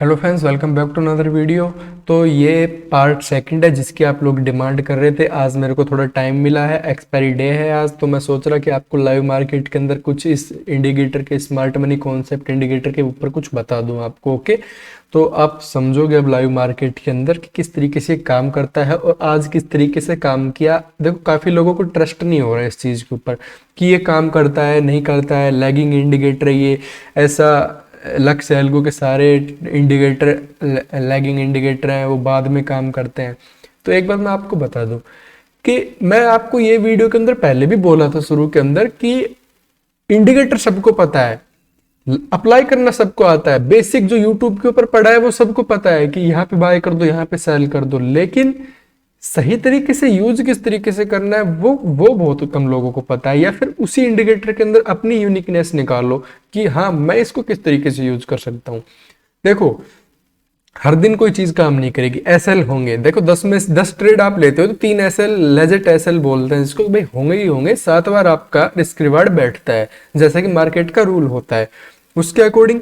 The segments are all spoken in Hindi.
Hello friends, welcome back to another video. तो ये पार्ट सेकंड है जिसकी आप लोग डिमांड कर रहे थे। आज मेरे को थोड़ा टाइम मिला है, एक्सपायरी डे है आज, तो मैं सोच रहा कि आपको लाइव मार्केट के अंदर कुछ इस इंडिकेटर के, स्मार्ट मनी कॉन्सेप्ट इंडिकेटर के ऊपर कुछ बता दूं आपको। ओके, तो आप समझोगे अब लाइव मार्केट के अंदर कि किस तरीके से काम करता है और आज किस तरीके से काम किया। देखो, काफ़ी लोगों को ट्रस्ट नहीं हो रहा है इस चीज़ के ऊपर कि ये काम करता है नहीं करता है, लैगिंग इंडिकेटर है ये, ऐसा लक्ष्य एल्गो के सारे इंडिकेटर लैगिंग इंडिकेटर हैं, वो बाद में काम करते हैं। तो एक बार मैं आपको बता दूं कि मैं आपको ये वीडियो के अंदर पहले भी बोला था शुरू के अंदर कि इंडिकेटर सबको पता है, अप्लाई करना सबको आता है, बेसिक जो यूट्यूब के ऊपर पढ़ा है वो सबको पता है कि यहाँ पे बाय कर दो, यहाँ पे सेल कर दो, लेकिन सही तरीके से यूज किस तरीके से करना है वो बहुत कम लोगों को पता है। या फिर उसी इंडिकेटर के अंदर अपनी यूनिकनेस निकालो कि हाँ, मैं इसको किस तरीके से यूज कर सकता हूँ। देखो, हर दिन कोई चीज काम नहीं करेगी, एसएल होंगे। देखो, 10 में 10 ट्रेड आप लेते हो तो 3 एसएल, लेजेट एसएल बोलते हैं जिसको, भाई होंगे ही होंगे। 7 बार आपका रिस्क रिवार्ड बैठता है, जैसा कि मार्केट का रूल होता है। उसके अकॉर्डिंग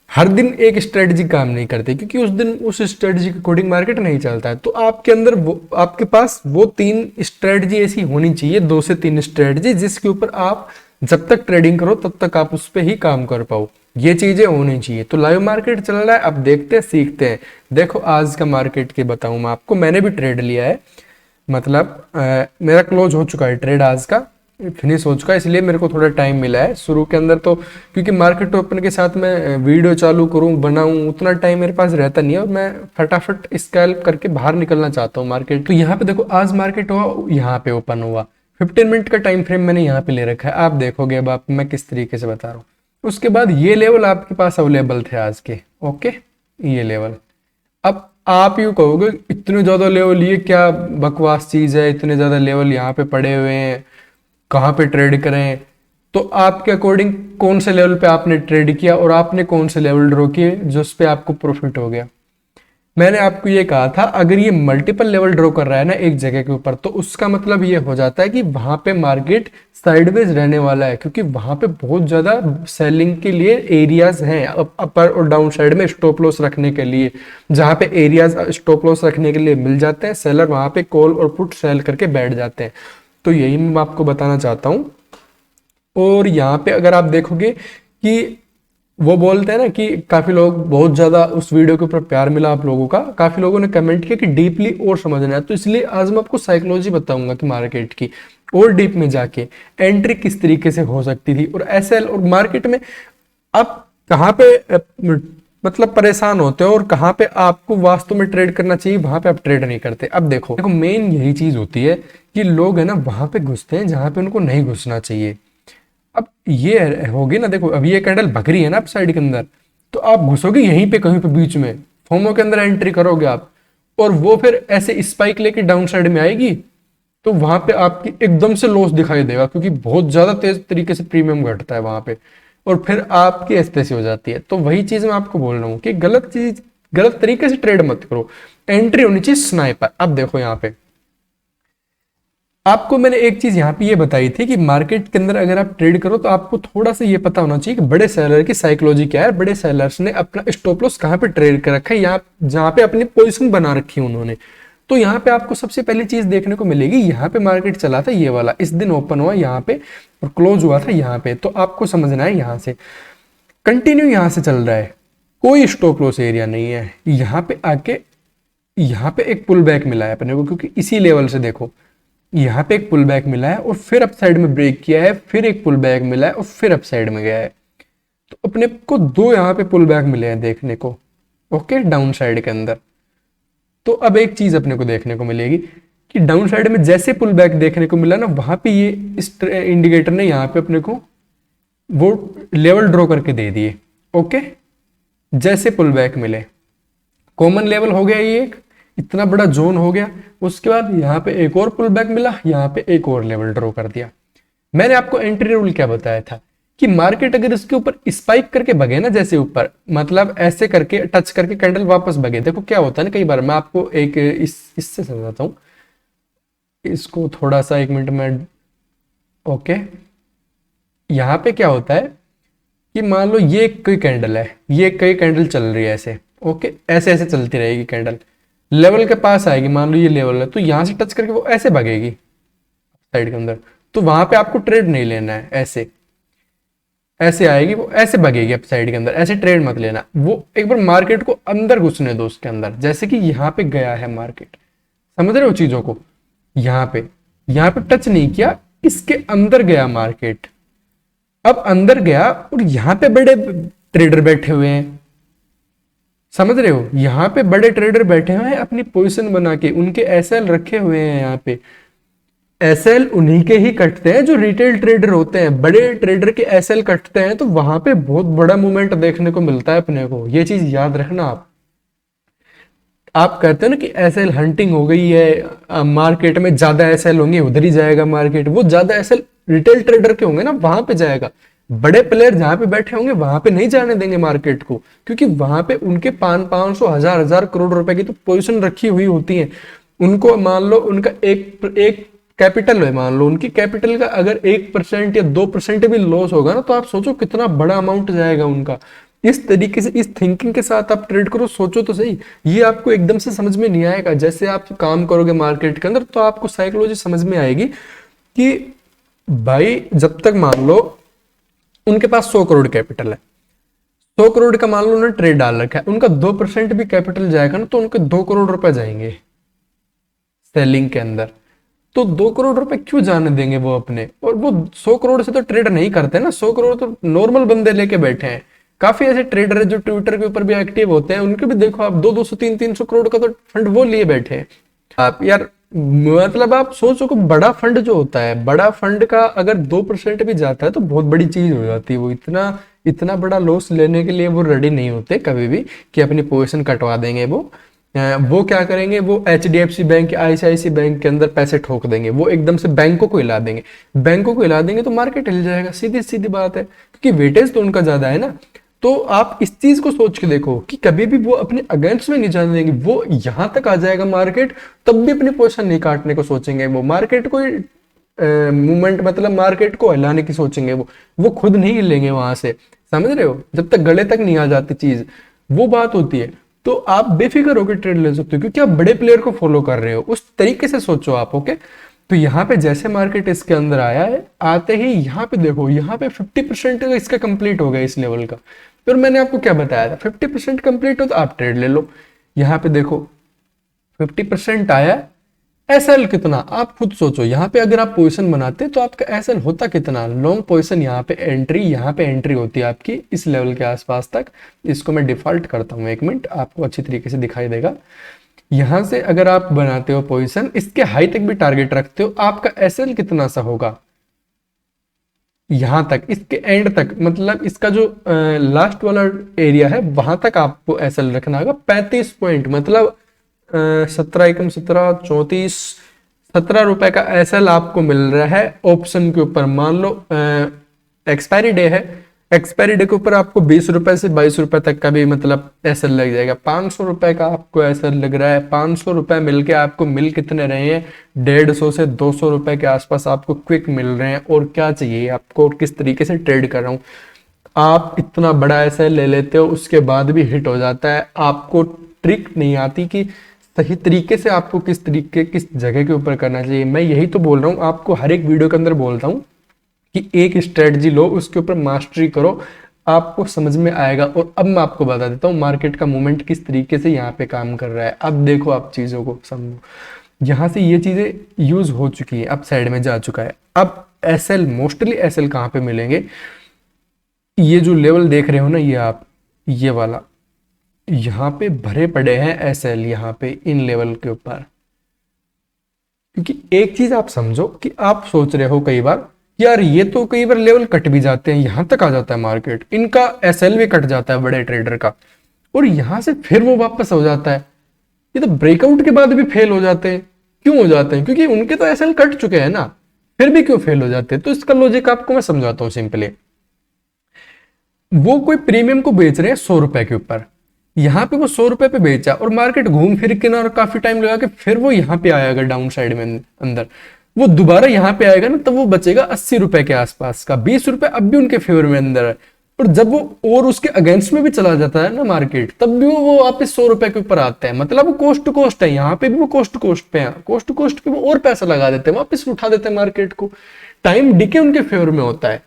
हर दिन एक स्ट्रेटजी काम नहीं करती, क्योंकि उस दिन उस स्ट्रेटजी के अकॉर्डिंग मार्केट नहीं चलता है। तो आपके अंदर वो, आपके पास वो 3 स्ट्रेटजी ऐसी होनी चाहिए, 2 से 3 स्ट्रेटजी, जिसके ऊपर आप जब तक ट्रेडिंग करो तब तक आप उस पर ही काम कर पाओ। ये चीजें होनी चाहिए। तो लाइव मार्केट चल रहा है, अब देखते हैं, सीखते हैं। देखो, आज का मार्केट के बताऊं मैं आपको, मैंने भी ट्रेड लिया है, मतलब मेरा क्लोज हो चुका है ट्रेड, आज का फिनिश हो चुका है, इसलिए मेरे को थोड़ा टाइम मिला है शुरू के अंदर। तो क्योंकि मार्केट ओपन के साथ मैं वीडियो चालू करूं, बनाऊं, उतना टाइम मेरे पास रहता नहीं है और मैं फटाफट स्कैल्प करके बाहर निकलना चाहता हूं मार्केट। तो यहाँ पे देखो, आज मार्केट हुआ, यहाँ पे ओपन हुआ, 15 मिनट का टाइम फ्रेम मैंने यहाँ पे ले रखा है। आप देखोगे अब आप, मैं किस तरीके से बता रहा हूँ। उसके बाद ये लेवल आपके पास अवेलेबल थे आज के। ओके, ये लेवल, अब आप यूं कहोगे इतने ज्यादा लेवल, ये क्या बकवास चीज है, इतने ज्यादा लेवल यहाँ पे पड़े हुए हैं, कहाँ पे ट्रेड करें। तो आपके अकॉर्डिंग कौन से लेवल पे आपने ट्रेड किया और आपने कौन से लेवल ड्रॉ किए जिस पे आपको प्रॉफिट हो गया। मैंने आपको ये कहा था, अगर ये मल्टीपल लेवल ड्रॉ कर रहा है ना एक जगह के ऊपर, तो उसका मतलब ये हो जाता है कि वहां पे मार्केट साइडवेज रहने वाला है, क्योंकि वहां पे बहुत ज्यादा सेलिंग के लिए एरियाज हैं, अपर और डाउन साइड में स्टॉप लॉस रखने के लिए। जहां पे एरियाज स्टॉप लॉस रखने के लिए मिल जाते हैं, सेलर वहां पे कॉल और पुट सेल करके बैठ जाते हैं। तो यही मैं आपको बताना चाहता हूं। और यहाँ पे अगर आप देखोगे कि वो बोलते हैं ना कि काफी लोग, बहुत ज्यादा उस वीडियो के ऊपर प्यार मिला आप लोगों का, काफी लोगों ने कमेंट किया कि डीपली और समझना है। तो इसलिए आज मैं आपको साइकोलॉजी बताऊंगा कि मार्केट की और डीप में जाके एंट्री किस तरीके से हो सकती थी, और एसएल और मार्केट में आप कहाँ पे मतलब परेशान होते हो और कहाँ पे आपको वास्तव में ट्रेड करना चाहिए, वहां पे आप ट्रेड नहीं करते। अब देखो देखो, मेन यही चीज होती है कि लोग है ना वहां पे घुसते हैं जहां पे उनको नहीं घुसना चाहिए। अब ये होगी ना, देखो अभी ये कैंडल भग रही है ना अप साइड के अंदर, तो आप घुसोगे यहीं पे कहीं पे बीच में, फोमो के अंदर एंट्री करोगे आप, और वो फिर ऐसे स्पाइक लेके डाउन साइड में आएगी, तो वहां पे आपकी एकदम से लॉस दिखाई देगा, क्योंकि बहुत ज्यादा तेज तरीके से प्रीमियम घटता है वहां पे, और फिर आपकी ऐसी हो जाती है। तो वही चीज मैं आपको बोल रहा हूँ कि गलत चीज, गलत तरीके से ट्रेड मत करो। एंट्री होनी चाहिए स्नाइपर। अब देखो यहाँ पे आपको मैंने एक चीज यहाँ पे ये बताई थी कि मार्केट के अंदर अगर आप ट्रेड करो तो आपको थोड़ा सा ये पता होना चाहिए कि बड़े सेलर की साइकोलॉजी क्या है, बड़े सेलर्स ने अपना स्टॉप लॉस कहाँ पे ट्रेड कर रखा है, यहाँ जहाँ पे अपनी पोजीशन बना रखी है उन्होंने। तो यहाँ पे आपको सबसे पहली चीज देखने को मिलेगी, यहाँ पे मार्केट चला था ये वाला, इस दिन ओपन हुआ यहाँ पे और क्लोज हुआ था यहाँ पे। तो आपको समझना है यहाँ से कंटिन्यू यहाँ से चल रहा है, कोई स्टॉप लॉस एरिया नहीं है। यहाँ पे आके यहाँ पे एक पुल बैक मिला है अपने को, क्योंकि इसी लेवल से देखो यहाँ पे एक पुल बैक मिला है और फिर अप साइड में ब्रेक किया है, फिर एक पुल बैक मिला है और फिर अप साइड में गया है। तो अपने को 2 यहाँ पे पुल बैक मिले हैं देखने को, ओके, डाउन साइड के अंदर। तो अब एक चीज अपने को देखने को मिलेगी कि डाउन साइड में जैसे पुल बैक देखने को मिला ना, वहां पे ये इस इंडिकेटर ने यहाँ पे अपने को वो लेवल ड्रॉ करके दे दिए। ओके, जैसे पुल बैक मिले, कॉमन लेवल हो गया ये, एक इतना बड़ा जोन हो गया। उसके बाद यहाँ पे एक और पुल बैक मिला, यहाँ पे एक और लेवल ड्रॉ कर दिया। मैंने आपको एंट्री रूल क्या बताया था कि मार्केट अगर इसके ऊपर स्पाइक करके भगे ना, जैसे ऊपर, मतलब ऐसे करके टच करके कैंडल वापस भगे, देखो क्या होता है ना, कई बार मैं आपको एक इससे समझाता हूँ इसको थोड़ा सा, 1 मिनट में। ओके, यहाँ पे क्या होता है कि मान लो ये कोई कैंडल है, ये कई कैंडल चल रही है ऐसे, ओके, ऐसे ऐसे चलती रहेगी कैंडल, लेवल के पास आएगी, मान लो ये लेवल है, तो यहां से टच करके वो ऐसे भागेगी साइड के अंदर, तो वहां पे आपको ट्रेड नहीं लेना है। ऐसे ऐसे आएगी वो, ऐसे भागेगी अप साइड के अंदर, ऐसे ट्रेड मत लेना। वो एक बार मार्केट को अंदर घुसने दो उसके अंदर, जैसे कि यहाँ पे गया है मार्केट, समझ रहे हो चीजों को, यहाँ पे टच नहीं किया, इसके अंदर गया मार्केट, अब अंदर गया और यहाँ पे बड़े ट्रेडर बैठे हुए हैं, समझ रहे हो, यहाँ पे बड़े ट्रेडर बैठे हुए हैं अपनी पोजीशन बना के, उनके एसएल रखे हुए हैं यहाँ पे। एसएल उन्हीं के ही कटते हैं जो रिटेल ट्रेडर होते हैं, बड़े ट्रेडर के एसएल कटते हैं, तो वहां पे बहुत बड़ा मूवमेंट देखने को मिलता है अपने को, ये चीज याद रखना। आप कहते हो ना कि एसएल हंटिंग हो गई है, मार्केट में ज्यादा एसएल होंगे उधर ही जाएगा मार्केट, वो ज्यादा एसएल रिटेल ट्रेडर के होंगे ना, वहां पे जाएगा। बड़े प्लेयर जहां पे बैठे होंगे वहां पे नहीं जाने देंगे मार्केट को, क्योंकि वहां पे उनके 500 हजार हजार करोड़ रुपए की तो पोजीशन रखी हुई होती है। उनको मान लो उनका एक कैपिटल है, मान लो उनकी कैपिटल का अगर 1% या 2% भी लॉस होगा ना, तो आप सोचो कितना बड़ा अमाउंट जाएगा उनका। इस तरीके से, इस थिंकिंग के साथ आप ट्रेड करो, सोचो तो सही। ये आपको एकदम से समझ में नहीं आएगा, जैसे आप काम करोगे मार्केट के अंदर तो आपको साइकोलॉजी समझ में आएगी कि भाई जब तक मान लो उनके पास 100 करोड़ कैपिटल है, 100 करोड़ का मान लो उन्होंने ट्रेड डाल रखा है, उनका 2% भी कैपिटल जाएगा ना, तो उनके 2 करोड़ रुपए जाएंगे सेलिंग के अंदर। तो 2 करोड़ रुपए क्यों जाने देंगे वो अपने, और वो 100 करोड़ से तो ट्रेड नहीं करते ना, 100 करोड़ तो नॉर्मल बंदे लेके बैठे हैं। काफी ऐसे ट्रेडर है जो ट्विटर के ऊपर भी एक्टिव होते हैं, उनके भी देखो आप 200 300 करोड़ का तो फंड वो लिए बैठे हैं। आप यार मतलब आप सोचो कि बड़ा फंड जो होता है, बड़ा फंड का अगर 2% भी जाता है तो बहुत बड़ी चीज हो जाती है। वो इतना इतना बड़ा लॉस लेने के लिए वो रेडी नहीं होते कभी भी कि अपनी पोजीशन कटवा देंगे। वो क्या करेंगे, वो HDFC बैंक, ICICI बैंक के अंदर पैसे ठोक देंगे, वो एकदम से बैंकों को हिला देंगे। बैंकों को हिला देंगे तो मार्केट हिल जाएगा, सीधी सीधी बात है, क्योंकि वेटेज तो उनका ज्यादा है ना। तो आप इस चीज को सोच के देखो कि कभी भी वो अपने अगेंस्ट में नहीं जाने देंगे। वो यहां तक आ जाएगा मार्केट, तब भी अपनी पोजीशन नहीं काटने को सोचेंगे। वो मार्केट को मूवमेंट मतलब मार्केट को हिलाने की सोचेंगे, वो खुद नहीं हिलेंगे वहां से, समझ रहे हो, जब तक गले तक नहीं आ जाती चीज, वो बात होती है। तो आप बेफिक्र होकर ट्रेड ले सकते हो क्योंकि आप बड़े प्लेयर को फॉलो कर रहे हो, उस तरीके से सोचो आप। ओके, तो यहाँ पे जैसे मार्केट इसके अंदर आया है, आते ही यहाँ पे देखो, यहाँ पे 50% इसका कंप्लीट हो गया इस लेवल का। फिर मैंने आपको क्या बताया था, 50% कंप्लीट हो तो आप ट्रेड ले लो। यहाँ पे देखो 50% आया, एसएल कितना आप खुद सोचो। यहाँ पे अगर आप पोजीशन बनाते तो आपका एसएल होता कितना, लॉन्ग पोजीशन यहाँ पे एंट्री होती है आपकी इस लेवल के आसपास तक। इसको मैं डिफॉल्ट करता हूँ, 1 मिनट, आपको अच्छी तरीके से दिखाई देगा। यहां से अगर आप बनाते हो पोजीशन, इसके हाई तक भी टारगेट रखते हो, आपका एसएल कितना सा होगा यहां तक, इसके एंड तक, मतलब इसका जो लास्ट वाला एरिया है वहां तक आपको एसएल रखना होगा। 35 पॉइंट मतलब 17 एकम 17 34 17 रुपए का एसएल आपको मिल रहा है ऑप्शन के ऊपर। मान लो एक्सपायरी डे है, एक्सपायरी डे के ऊपर आपको 20 रुपए से 22 रुपए तक का भी मतलब एसएल लग जाएगा। 500 रुपए का आपको एसएल लग रहा है, 500 रुपए मिलके आपको मिल कितने रहे हैं, 150 से 200 रुपए के आसपास आपको क्विक मिल रहे हैं। और क्या चाहिए आपको, और किस तरीके से ट्रेड कर रहा हूं। आप इतना बड़ा एसएल ले लेते हो, उसके बाद भी हिट हो जाता है। आपको ट्रिक नहीं आती कि सही तरीके से आपको किस जगह के ऊपर करना चाहिए। मैं यही तो बोल रहा हूँ आपको, हर एक वीडियो के अंदर बोलता हूँ कि एक स्ट्रेटजी लो, उसके ऊपर मास्टरी करो, आपको समझ में आएगा। और अब मैं आपको बता देता हूँ मार्केट का मूवमेंट किस तरीके से यहाँ पे काम कर रहा है। अब देखो आप चीजों को समझो, यहाँ से ये चीजें यूज हो चुकी है, अब साइड में जा चुका है। अब एसएल, मोस्टली एसएल कहाँ पे मिलेंगे, ये जो लेवल देख रहे हो ना ये आप, ये वाला, यहाँ पे भरे पड़े हैं एसएल, यहाँ पे इन लेवल के ऊपर। क्योंकि एक चीज आप समझो कि आप सोच रहे हो कई बार यार ये तो कई बार लेवल कट भी जाते हैं, यहां तक आ जाता है मार्केट, इनका एसएल भी कट जाता है बड़े ट्रेडर का, और यहां से फिर वो वापस हो जाता है। ये तो ब्रेकआउट के बाद भी फेल हो जाते हैं। क्यों हो जाते हैं, क्योंकि उनके तो एसएल कट चुके हैं ना, फिर भी क्यों फेल हो जाते हैं। तो इसका लॉजिक आपको मैं समझाता हूं सिंपली। वो कोई प्रीमियम को बेच रहे हैं 100 रुपए के ऊपर, यहाँ पे वो 100 रुपए पे बेचा और मार्केट घूम फिर के ना, और काफी टाइम लगा के फिर वो यहाँ पे आएगा डाउन साइड में अंदर, वो दोबारा यहाँ पे आएगा ना, तब वो बचेगा 80 रुपए के आसपास का। 20 रुपए अब भी उनके फेवर में अंदर है। और जब वो और उसके अगेंस्ट में भी चला जाता है ना मार्केट, तब भी वो वापस 100 रुपए के ऊपर आता है। मतलब वो कोस्ट टू कोस्ट है, यहाँ पे भी वो कोस्ट टू कोस्ट पे है, कोस्ट टू कोस्ट पे वो और पैसा लगा देते हैं, वापस उठा देते हैं मार्केट को। टाइम डिके उनके फेवर में होता है,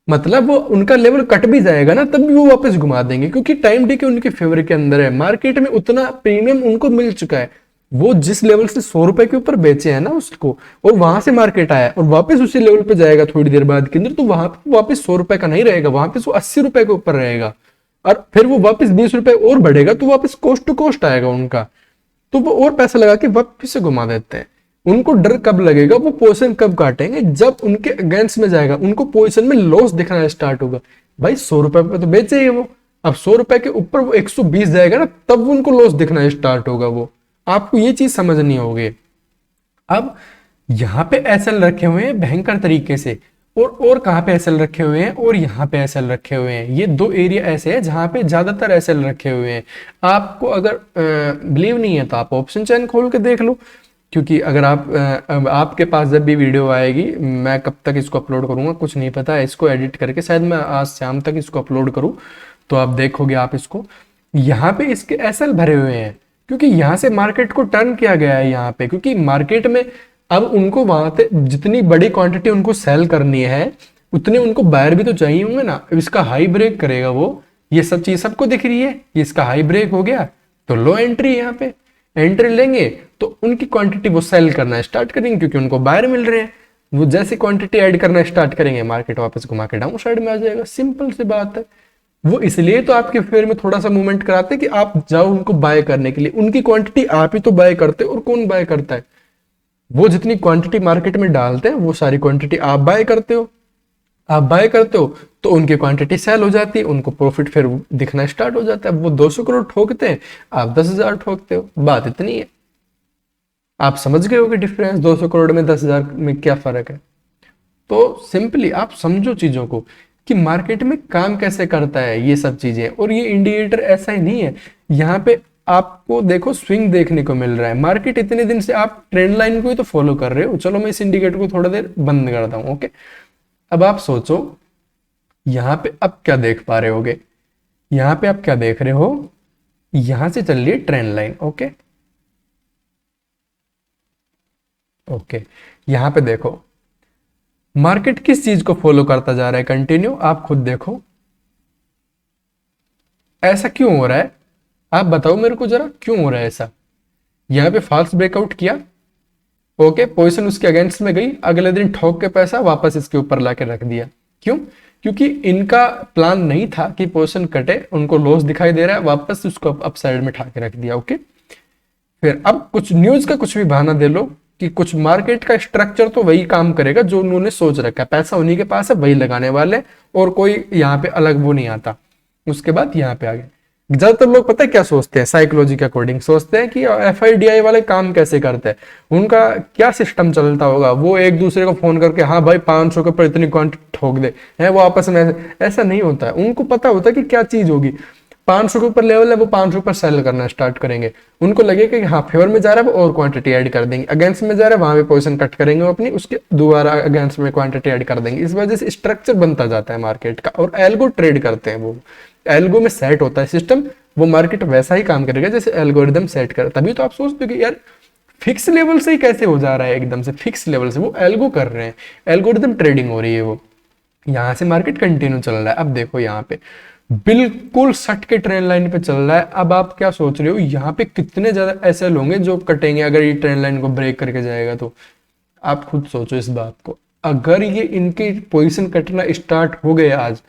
मतलब वो उनका लेवल कट भी जाएगा ना तब भी वो वापस घुमा देंगे, क्योंकि टाइम डिके उनके फेवर के अंदर है। मार्केट में उतना प्रीमियम उनको मिल चुका है, वो जिस लेवल से 100 रुपए के ऊपर बेचे हैं ना उसको, और वहां से मार्केट आया और वापस उसी लेवल पे जाएगा थोड़ी देर बाद के अंदर, तो वहां पे वापस 100 रुपए का नहीं रहेगा, वहां पे वो 80 रुपए के ऊपर रहेगा, और फिर वो वापस 20 रुपए और बढ़ेगा, तो वापस कोस्ट टू कोस्ट आएगा उनका, तो वो और पैसा लगा के वापस से घुमा देते हैं। उनको डर कब लगेगा, वो पोजीशन कब काटेंगे, जब उनके अगेंस्ट में जाएगा, उनको पोजीशन में लॉस दिखना स्टार्ट होगा। भाई 100 रुपए पे तो बेचे ही वो, अब 100 रुपए के ऊपर वो 120 जाएगा ना, तब उनको लॉस दिखना स्टार्ट होगा। वो आपको ये चीज समझनी होगी। अब यहाँ पे एसएल रखे हुए हैं भयंकर तरीके से, और कहाँ पे एसएल रखे हुए हैं, और यहाँ पे एसएल रखे हुए हैं। ये दो एरिया ऐसे हैं जहाँ पे ज्यादातर एसएल रखे हुए हैं। आपको अगर बिलीव नहीं है तो आप ऑप्शन चेन खोल के देख लो, क्योंकि अगर आपके पास जब भी वीडियो आएगी, मैं कब तक इसको अपलोड करूंगा कुछ नहीं पता है, इसको एडिट करके शायद मैं आज शाम तक इसको अपलोड करूं, तो आप देखोगे आप इसको, यहाँ पे इसके एसएल भरे हुए हैं, क्योंकि यहाँ से मार्केट को टर्न किया गया है यहाँ पे, क्योंकि मार्केट में अब उनको वहां पे जितनी बड़ी क्वांटिटी उनको सेल करनी है, उतने उनको बायर भी तो चाहिए होंगे ना। इसका हाई ब्रेक करेगा वो, ये सब चीज सबको दिख रही है, ये इसका हाई ब्रेक हो गया तो लो एंट्री, यहाँ पे एंट्री लेंगे तो उनकी क्वांटिटी वो सेल करना स्टार्ट करेंगे, क्योंकि उनको बायर मिल रहे हैं। वो जैसे क्वांटिटी ऐड करना स्टार्ट करेंगे, मार्केट वापस घुमा के डाउन साइड में आ जाएगा। सिंपल सी बात है। वो इसलिए तो आपके फेयर में थोड़ा सा मूवमेंट कराते हैं कि आप जाओ उनको बाय करने के लिए, उनकी क्वांटिटी आप ही तो बाय करते हो, और कौन बाय करता है? वो जितनी क्वांटिटी मार्केट में डालते हैं वो सारी क्वांटिटी आप बाय करते हो। आप बाय करते हो तो उनकी क्वांटिटी सेल हो जाती है, उनको प्रॉफिट फिर दिखना स्टार्ट हो जाता है। वो 200 करोड़ ठोकते हैं, आप 10,000 ठोकते हो, बात इतनी है। आप समझ गए हो कि डिफरेंस 200 करोड़ में 10,000 में क्या फर्क है। तो सिंपली आप समझो चीजों को कि मार्केट में काम कैसे करता है ये सब चीजें। और ये इंडिकेटर ऐसा ही नहीं है, यहाँ पे आपको देखो स्विंग देखने को मिल रहा है। मार्केट इतने दिन से आप ट्रेंड लाइन को ही तो फॉलो कर रहे हो। चलो मैं इस इंडिकेटर को थोड़ा देर बंद करता हूं। ओके, अब आप सोचो यहाँ पे अब क्या देख पा रहे होगे। यहाँ पे आप क्या देख रहे हो, यहां से चल रही है ट्रेंड लाइन। ओके ओके, यहां पे देखो मार्केट किस चीज को फॉलो करता जा रहा है कंटिन्यू, आप खुद देखो। ऐसा क्यों हो रहा है, आप बताओ मेरे को जरा, क्यों हो रहा है ऐसा? यहाँ पे फॉल्स ब्रेकआउट किया, ओके, पोजीशन उसके अगेंस्ट में गई, अगले दिन ठोक के पैसा वापस इसके ऊपर लाके रख दिया। क्यों? क्योंकि इनका प्लान नहीं था कि पोजीशन कटे, उनको लॉस दिखाई दे रहा है, वापस उसको अपसाइड में ठाके रख दिया। ओके, फिर अब कुछ न्यूज का कुछ भी बहाना दे लो कि कुछ मार्केट का स्ट्रक्चर तो वही काम करेगा जो उन्होंने सोच रखा है, पैसा उन्हीं के पास है, वही लगाने वाले, और कोई यहाँ पे अलग वो नहीं आता। उसके बाद यहाँ पे आ गए, ज्यादातर लोग पता है क्या सोचते हैं, साइकोलॉजी के अकॉर्डिंग सोचते हैं कि एफआईडीआई वाले काम कैसे करते हैं, उनका क्या सिस्टम चलता होगा। वो एक दूसरे को फोन करके हाँ भाई 500 के ऊपर इतनी क्वांटिटी ठोक दे है, वो आपस में ऐसा नहीं होता है। उनको पता होता है कि क्या चीज होगी। 500 के ऊपर लेवल है, वो 500 पर सेल करना स्टार्ट करेंगे। उनको लगेगा कि हाँ फेवर में जा रहा है, वो और क्वांटिटी ऐड कर देंगे। अगेंस्ट में जा रहा है, वहां पे पोजीशन कट करेंगे वो अपनी, उसके दोबारा अगेंस्ट में क्वांटिटी ऐड कर देंगे। इस वजह से स्ट्रक्चर बनता जाता है मार्केट का, और एल्गो ट्रेड करते हैं। वो एल्गो में सेट होता है सिस्टम, वो मार्केट वैसा ही काम करेगा जैसे एल्गोरिदम सेट कर। तभी तो आप सोचते हो कि यार फिक्स लेवल से ही कैसे हो जा रहा है, एकदम से फिक्स लेवल से। वो एल्गो कर रहे हैं, एल्गोरिदम ट्रेडिंग हो रही है। वो यहां से मार्केट कंटिन्यू चल रहा है। अब देखो यहाँ पे बिल्कुल सट के ट्रेंड लाइन पे चल रहा है। अब आप क्या सोच रहे हो, यहाँ पे कितने ज्यादा ऐसे होंगे जो कटेंगे अगर ये ट्रेंड लाइन को ब्रेक करके जाएगा तो। आप खुद सोचो इस बात को, अगर ये इनकी पोजीशन कटना स्टार्ट हो गए आज,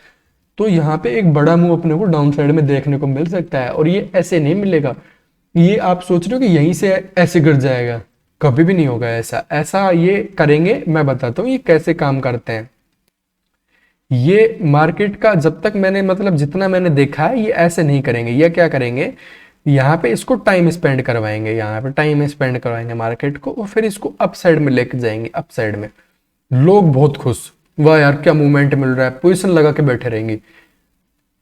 तो यहाँ पे एक बड़ा मूव अपने को डाउन साइड में देखने को मिल सकता है। और ये ऐसे नहीं मिलेगा, ये आप सोच रहे हो कि यहीं से ऐसे गिर जाएगा, कभी भी नहीं होगा ऐसा। ऐसा ये करेंगे, मैं बताता हूँ ये कैसे काम करते हैं। ये मार्केट का जब तक मैंने मतलब जितना मैंने देखा है, ये ऐसे नहीं करेंगे। ये क्या करेंगे, यहाँ पे इसको टाइम स्पेंड करवाएंगे, यहाँ पे टाइम स्पेंड करवाएंगे मार्केट को, और फिर इसको अप साइड में लेके जाएंगे। अप साइड में लोग बहुत खुश, वाह यार क्या मूवमेंट मिल रहा है, पोजीशन लगा के बैठे रहेंगे।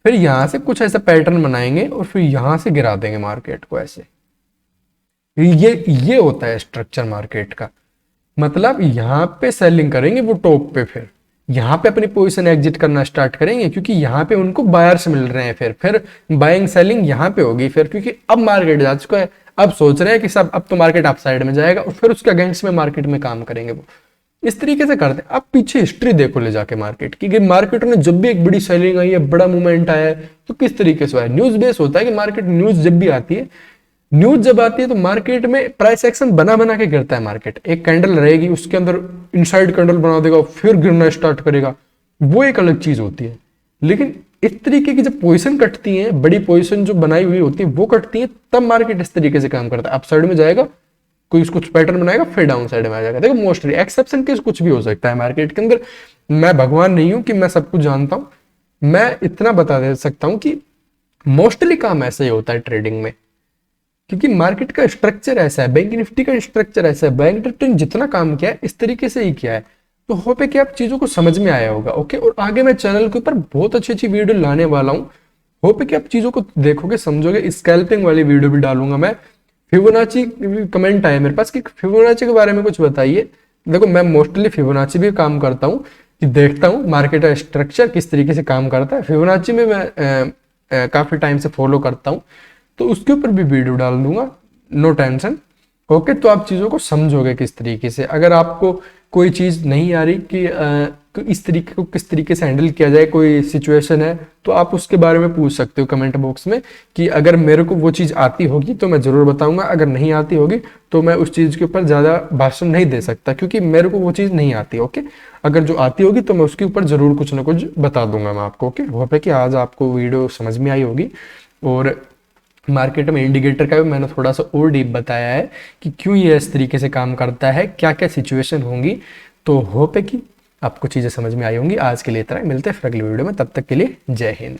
फिर यहाँ से कुछ ऐसा पैटर्न बनाएंगे और फिर यहाँ से गिरा देंगे मार्केट को ऐसे। ये होता है स्ट्रक्चर मार्केट का। मतलब यहाँ पे सेलिंग करेंगे वो टॉप पे, फिर यहाँ पे अपनी पोजीशन एग्जिट करना स्टार्ट करेंगे, क्योंकि यहाँ पे उनको बायर्स मिल रहे हैं। फिर बाइंग सेलिंग यहाँ पे होगी फिर, क्योंकि अब मार्केट जा चुका है। अब सोच रहे हैं कि सब अब तो मार्केट अप साइड में जाएगा, और फिर उसके अगेंस्ट में मार्केट में काम करेंगे वो। इस तरीके से करते हैं। अब पीछे हिस्ट्री देखो ले जाके मार्केट की, कि मार्केट में जब भी एक बड़ी सेलिंग आई है, बड़ा मूवमेंट आया है, तो किस तरीके से हुआ है। न्यूज बेस होता है कि मार्केट न्यूज जब भी आती है, न्यूज जब आती है तो मार्केट में प्राइस एक्शन बना बना के गिरता है। मार्केट एक कैंडल रहेगी, उसके अंदर इनसाइड कैंडल बना देगा, फिर गिरना स्टार्ट करेगा, वो एक अलग चीज होती है। लेकिन इस तरीके की जब पोजीशन कटती है, बड़ी पोजीशन जो बनाई हुई होती है वो कटती है, तब मार्केट इस तरीके से काम करता है। अप साइड में जाएगा, कोई कुछ पैटर्न बनाएगा, फिर डाउन साइड में आ जाएगा। देखो मोस्टली एक्सेप्शन केस कुछ भी हो सकता है मार्केट के अंदर। मैं भगवान नहीं हूं कि मैं सब कुछ जानता हूं। मैं इतना बता दे सकता हूं कि मोस्टली काम ऐसा ही होता है ट्रेडिंग में, क्योंकि मार्केट का स्ट्रक्चर ऐसा है, बैंक निफ्टी का स्ट्रक्चर ऐसा है। बैंक निफ्टी ने जितना काम किया है इस तरीके से ही किया है। तो होप है कि आप चीजों को समझ में आया होगा। ओके, और आगे मैं चैनल के ऊपर बहुत अच्छी अच्छी वीडियो लाने वाला हूँ। होप है कि आप चीजों को देखोगे, समझोगे। स्कैल्पिंग वाली वीडियो भी डालूंगा मैं। फिबोनाची कमेंट आया मेरे पास कि फिबोनाची के बारे में कुछ बताइए। देखो मैं मोस्टली फिबोनाची भी काम करता हूँ, कि देखता हूँ मार्केट का स्ट्रक्चर किस तरीके से काम करता है। फिबोनाची में मैं काफी टाइम से फॉलो करता हूँ, तो उसके ऊपर भी वीडियो डाल दूंगा, नो टेंशन। ओके, तो आप चीज़ों को समझोगे किस तरीके से। अगर आपको कोई चीज़ नहीं आ रही कि इस तरीके को किस तरीके से हैंडल किया जाए, कोई सिचुएशन है, तो आप उसके बारे में पूछ सकते हो कमेंट बॉक्स में, कि अगर मेरे को वो चीज़ आती होगी तो मैं ज़रूर बताऊंगा, अगर नहीं आती होगी तो मैं उस चीज़ के ऊपर ज़्यादा भाषण नहीं दे सकता, क्योंकि मेरे को वो चीज़ नहीं आती। ओके, अगर जो आती होगी तो मैं उसके ऊपर ज़रूर कुछ ना कुछ बता दूंगा मैं आपको। ओके, होप है कि आज आपको वीडियो समझ में आई होगी। और मार्केट में इंडिकेटर का भी मैंने थोड़ा सा और डीप बताया है कि क्यों ये इस तरीके से काम करता है, क्या क्या सिचुएशन होंगी। तो होप है कि आपको चीज़ें समझ में आई होंगी। आज के लिए इतना ही, मिलते हैं फिर अगली वीडियो में। तब तक के लिए जय हिंद।